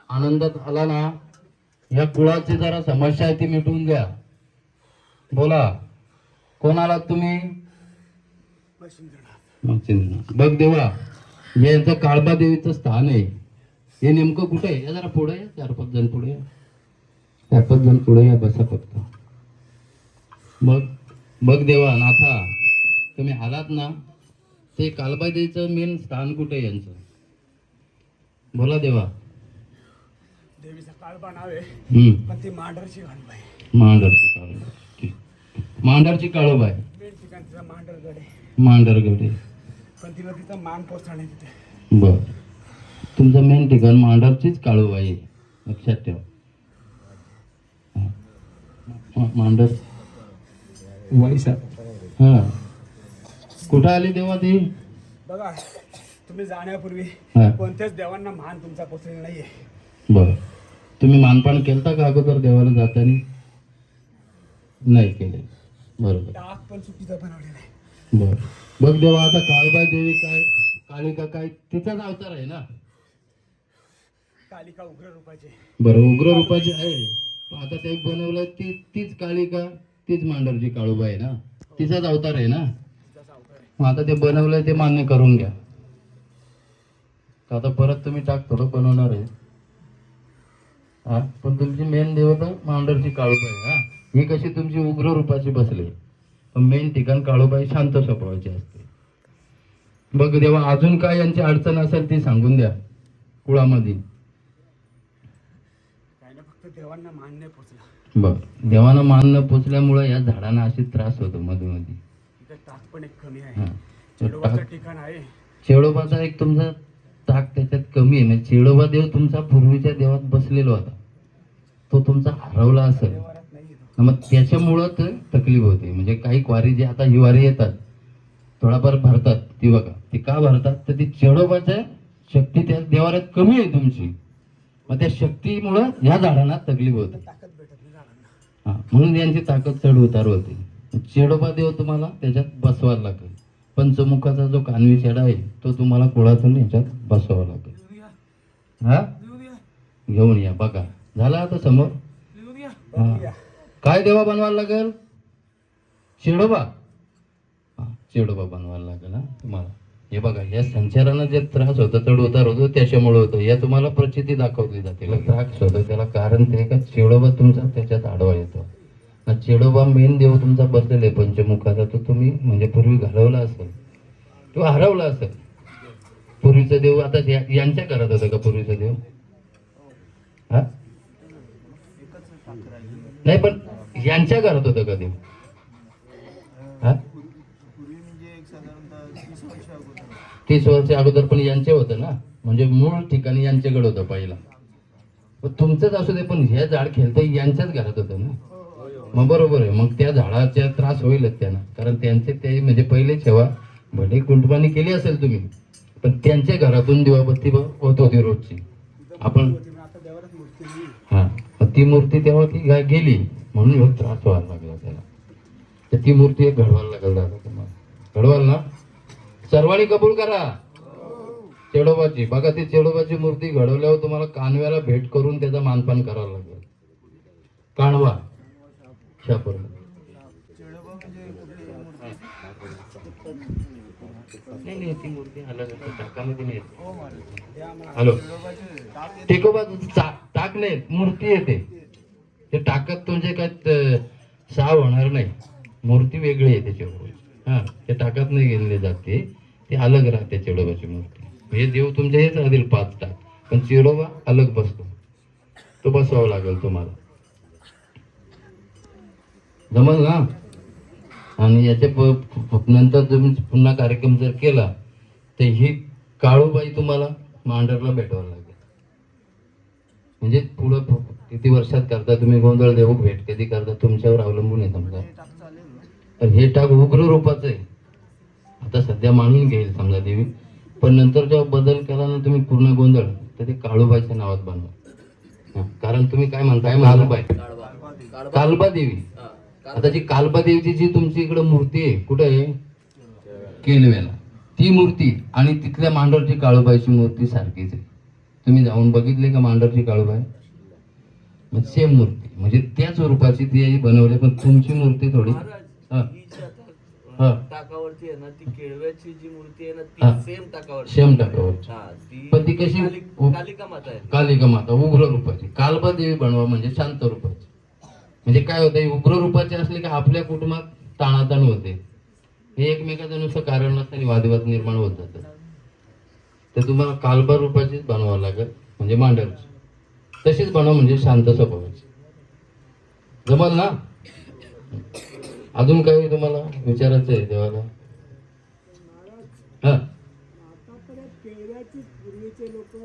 आनंदात आला ना, या कुळाची जरा समस्या आहे ती मिटवून द्या. बोला, कोण आलात तुम्ही? बघ देवा, यांचं काळबा देवीचं स्थान आहे. हे नेमकं कुठे आहे? या जरा पुढे, 4-5 जण पुढे, 4-5 जण पुढे या, बसा फक्त. बघ देवा नाथा, तुम्ही आलात ना, ते काळबा देवीचं मेन स्थान कुठे आहे यांचं? बोला देवा. देवीचा काळबा नाव आहे, पण ती मांडरची काळबा आहे. मांडरची काळबा, मांडरची काळबा आहे. मेन ठिकाण तिचा मांडरगड आहे. मांडरगड आहे, पण तिला तिथं मान पोचणार नाही तिथे. बर, तुमचं मेन ठिकाण मांडरचीच काळबा आहे, लक्षात ठेवा. मांडर वैसा. हा, कुठं आली देवा ती? बघा, तुम्ही जाण्यापूर्वी हा. कोणत्याच देवांना मान तुमचा पोचलेला नाहीये. बर, तुम्ही मानपान केलता का अगोदर देवाला जाताना? नाही केले, बरोबर. टाक पण चुकीचा बनवलेला आहे. बर, बघ देवा, आता काळबाई देवी काय, कालिका काय, तिचाच अवतार आहे ना? कालिका उग्र रूपाची. बरं, उग्र रूपाची आहे. पण आता ते बनवलं तीच कालिका, तीच मांडरची काळूबाई आहे ना? तिचाच अवतार आहे ना? तिचाच अवतार आहे. मग आता ते बनवलंय ते मान्य करून घ्या. आता परत तुम्ही टाक थोडं बनवणार आहे. हा, पण तुमची मेन देवता मांडरची काळूबाई. हा, ही कशी तुमची उग्र रूपाची बसली, पण मेन ठिकाण काळूबाई शांत स्वभावाची असते. बघ देवा, अजून काय यांची अडचण असेल ती सांगून द्या कुळामध्ये. काय ना, फक्त देवांना मान नाही पोचला. बर, देवानं मान न पोचल्यामुळे या झाडांना अशी त्रास होतो मध्ये मध्ये. तिथे टाक पण एक कमी हा, आहे. तर चेडोबाचं टाक- ठिकाण आहे. चेडोबाचा एक तुमचा ताक त्याच्यात कमी आहे. म्हणजे चेडोबा देव तुमचा पूर्वीच्या देवात बसलेला होता, तो तुमचा हरवला असेल. देवारात नाही येतो. मग त्याच्यामुळं तर तकलीफ होते. म्हणजे काही वारी जे आता ही वारी येतात थोडाफार भरतात, ती बघा ती का भरतात, तर ती चेडोबाच्या शक्ती त्या देवारात कमी आहे तुमची. मग त्या शक्तीमुळं या झाडांना तकलीफ होते. ताकद भेटत नाही झाडांना. हा, म्हणून यांची ताकद चढ उतार होते. चेडोबा देव तुम्हाला त्याच्यात बसवायला लागेल. पंचमुखाचा जो कानवी चेडा आहे तो तुम्हाला कुळातून याच्यात बसवावा लागेल. हा, घेऊन या. बघा, झाला आता समोर. हा, काय देवा बनवायला लागेल? चेडोबा. हा, चेडोबा बनवायला लागेल. हा, तुम्हाला हे बघा, या संचारानं जे त्रास होतो, चढ उतार होतो, त्याच्यामुळे होतो. या तुम्हाला प्रचिती दाखवली जाते. त्रास होतो त्याला कारण ते का चेडोबा तुमचा त्याच्यात आडवा येतो. चेडोबा मेन देव तुमचा बसलेला आहे पंचमुखाचा, तो तुम्ही म्हणजे पूर्वी घालवला असेल किंवा हरवला असेल. पूर्वीचा देव आता यांच्या घरात होता का पूर्वीचा देव? हा, नाही, पण यांच्या घरात होतं का देव? हा, 30 वर्ष अगोदर पण यांचे होतं ना, म्हणजे मूळ ठिकाणी यांच्याकडे होतं पहिला. तुमचंच असू दे, पण हे झाड खेळतं यांच्याच घरात होतं ना. मग बरोबर आहे, मग त्या झाडाचा त्रास होईलच त्यांना, कारण त्यांचे ते म्हणजे पहिले ठेवा भले कुंटबानी केली असेल तुम्ही, पण त्यांच्या घरातून दिवाबत्ती होत होती रोजची. आपण हा, ती मूर्ती तेव्हा ती गेली म्हणून त्रास व्हायला लागला त्याला. तर ती मूर्ती एक घडवायला लागल दादा तुम्हाला. घडवाल ना? सर्वांनी कबूल करा. चेडोबाची बघा, ती चेडोबाची मूर्ती घडवल्यावर तुम्हाला कानव्याला भेट करून त्याचा मानपान करावं लागेल. काणवा शापूर. नाही नाही, ती मूर्ती अलग टाकामध्ये नाही. हॅलो, टेकोबा टाक नाही, मूर्ती येते. ते टाकत तुमचे काय साव होणार नाही. मूर्ती वेगळी आहे त्याच्यावर. हा, ते टाकत नाही गेलेले जाते, ते अलग राहते चेडोबाची मूर्ती. हे देव तुमच्या हेच राहतील 5 टाक, पण चेडोबा अलग बसतो. तो बसवावा लागेल तुम्हाला. जमल ना? आणि याच्या नंतर तुम्ही पुन्हा कार्यक्रम जर केला तर ही काळूबाई तुम्हाला मांडरला भेटावं लागेल. म्हणजे पुढं किती वर्षात करता तुम्ही गोंधळ देऊ भेट कधी करता तुमच्यावर अवलंबून आहे. समजा तर हे टाक उग्र रूपाचं आहे. आता सध्या मानून घेईल समजा देवी, पण नंतर जेव्हा बदल केला ना तुम्ही पूर्ण गोंधळ, तर ते काळूबाईच्या नावात बनवा. कारण तुम्ही काय म्हणताय, कालबाई, कालबा देवी. आता जी कालबा देवीची जी तुमची इकडे मूर्ती आहे, कुठे आहे? केलवेला. ती मूर्ती आणि तिथल्या मांडरची काळूबाईची मूर्ती सारखीच आहे. तुम्ही जाऊन बघितले का मांडरची काळूबाई? सेम मूर्ती, म्हणजे त्याच रूपाची ती बनवली, पण तुमची मूर्ती थोडी टाकावरती आहे ना, ती केळव्याची जी मूर्ती आहे ना, ती सेम टाकावर. सेम टाकावरची, पण ती कशी? कालिका माता आहे. कालिका माता उग्र रूपाची. कालबा देवी बनवा म्हणजे शांत रूपाची. म्हणजे काय होतं, उग्र रूपाचे असले की आपल्या कुटुंबात ताणाताण होते. हे एकमेकाचं नुसतं कारण नसताना वादविवाद निर्माण होत जातात. तर तुम्हाला कालबा रूपाचीच बनवावं लागेल, म्हणजे मांडरची. तशीच बनवा म्हणजे शांत स्वभावाची. जमल ना? अजून काही तुम्हाला विचारायचं आहे देवाला? हा, आतापर्यंत केळव्याची पूर्वीचे लोक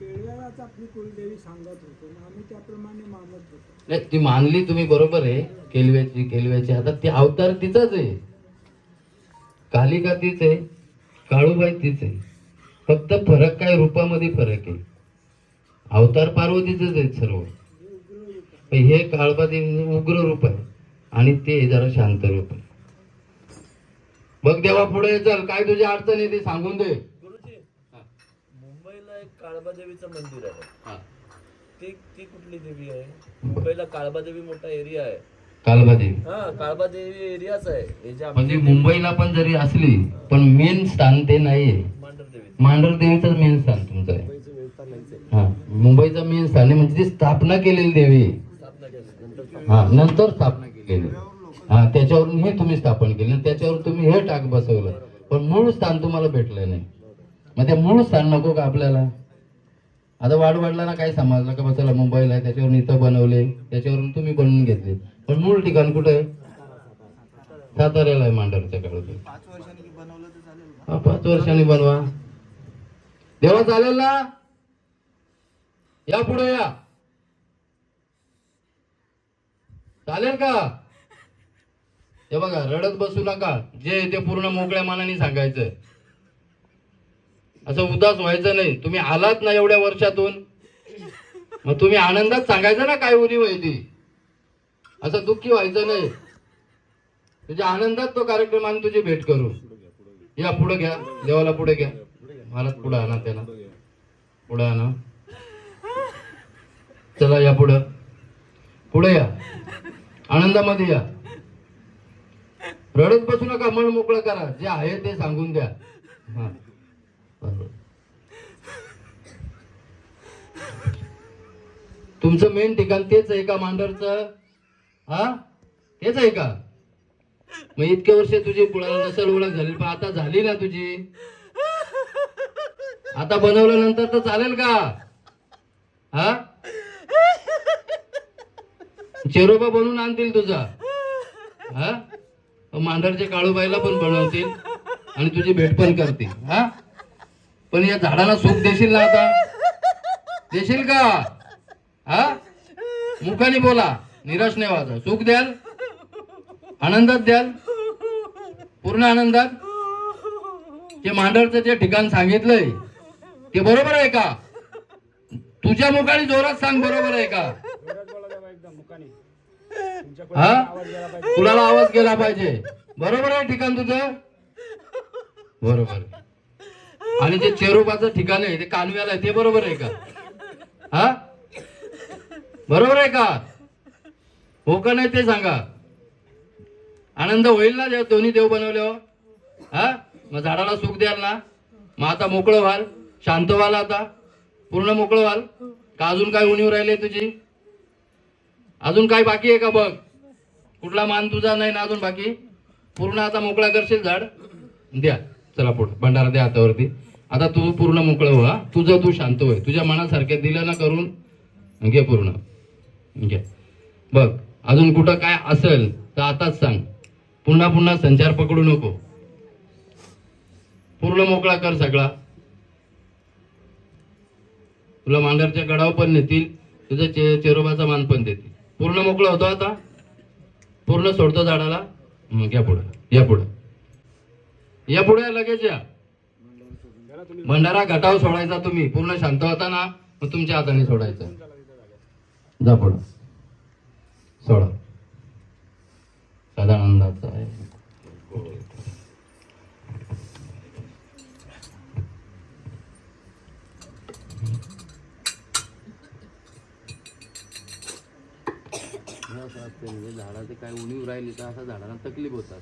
केळव्यालाच आपली कुलदेवी सांगत होते आणि आम्ही त्याप्रमाणे मानत होतो. नाही, ती मानली तुम्ही, बरोबर आहे. केलव्याची आता ती अवतार तिचाच आहे. कालिका तीच आहे, काळूबाई तीच आहे. फक्त फरक काय, रूपामध्ये फरक आहे. अवतार पार्वतीच आहेत सर्व. हे काळबा देवी उग्र रूप आहे आणि ते जरा शांत रूप आहे. बघ देवा, पुढे चल, काय तुझी अडचण आहे ते सांगून दे. गुरुजी, मुंबईला एक काळबा देवीचं मंदिर आहे. ती कुठली देवी आहे? मुंबईला काळबा देवी मोठा एरिया आहे. काळबा देवी, हा, काळबा देवी एरियाच आहे. म्हणजे मुंबईला पण जरी असली पण मेन स्थान ते नाहीये. मांडर देवी, मांडर देवीचं मेन स्थान तुमचं आहे. हा, मुंबईचं मेन स्थान आहे, म्हणजे ती स्थापना केलेली देवी. हा, नंतर स्थापना केलेली. हा, त्याच्यावरून हे तुम्ही स्थापन केलं, त्याच्यावर तुम्ही हे टाक बसवलं, पण मूळ स्थान तुम्हाला भेटलं नाही. मग ते मूळ स्थान नको का आपल्याला? आता वाढवाडला काय समजलं का बसायला मुंबईला आहे, त्याच्यावरून इथं बनवले, त्याच्यावरून तुम्ही बनवून घेतले, पण मूळ ठिकाण कुठे आहे? साताऱ्याला आहे मांडरच्या काळात. 5 वर्षांनी बनवा. देवा चालेल ना? या पुढे या, चालेल का? हे बघा, रडत बसू नका. जे ते पूर्ण मोकळ्या मनाने सांगायचं. असं उदास व्हायचं नाही. तुम्ही आलात ना एवढ्या वर्षातून, मग तुम्ही आनंदात सांगायचं ना काय उरी व्हायची. असं दुःखी व्हायचं नाही. तुझ्या आनंदात तो कार्यक्रम आणि तुझी भेट करू. या पुढे घ्या, देवाला पुढे घ्या. मला पुढे आणा, त्याला पुढे आणा. चला या पुढे या, आनंदामध्ये या. रडत बसू नका, मन मोकळं करा. जे आहे ते सांगून द्या. हा, बरोबर. तुमचं मेन ठिकाण तेच आहे का मांडरचं? हा, तेच आहे का? मग इतके वर्ष तुझी नसल ओळख झाली, पण आता झाली ना तुझी. आता बनवल्यानंतर तर चालेल का? हा, चेरोबा बनवून आणतील तुझा. हा, मांडरच्या काळूबाईला पण बनवतील आणि तुझी भेट पण करतील. हा, पण या झाडाला सुख देशील ना? आता देशील का? हा, मुखाने बोला, निराश नाही व्हायचं. सुख द्याल, आनंदात द्याल, पूर्ण आनंदात. ते मांडरचं जे ठिकाण सांगितलंय ते बरोबर आहे का? तुझ्या मुखाने जोरात सांग, बरोबर आहे का? हा, कुणाला आवाज गेला पाहिजे. बरोबर आहे ठिकाण तुझं? बरोबर आहे. आणि जे चेरोबाचं ठिकाण आहे ते कानव्याला आहे, ते बरोबर आहे का? हा, बरोबर आहे का? हो का नाही ते सांगा. आनंद होईल ना जेव्हा दोन्ही देव बनवल्यावर? हा, मग झाडाला सुख द्याल ना. मग आता मोकळं व्हाल, शांत व्हाल, आता पूर्ण मोकळं व्हाल का? अजून काय उणीव राहिले तुझी? अजून काय बाकी आहे का बघ? कुठला मान तुझा नाही ना अजून बाकी? पूर्ण आता मोकळा करशील झाड? द्या, चला पुढे भंडारा द्या हातावरती. आता तू पूर्ण मोकळं व्हा, तुझं तू शांत होय, तुझ्या मनासारखे दिलं ना करून. घे पूर्ण, घे. बघ अजून कुठं काय असेल तर आताच सांग. पुन्हा पुन्हा संचार पकडू नको. पूर्ण मोकळा कर सगळा. तुला मांडरच्या गडावर पण नेतील, तुझं चेरोबाचा मान पण देतील. पूर्ण मोकळं होतो आता, पूर्ण सोडतो झाडाला. मग या पुढे, या पुढे, या पुढे, लगेच या. भंडारा घटाव सोडायचा तुम्ही. पूर्ण शांत होता ना मग तुमच्या हाताने सोडायचा. जा पुढे, सोडा. सदानंदाचा आहे. असं असते म्हणजे झाडाचे काय उणीव राहिली तर असा झाडाला तकलीफ होतात.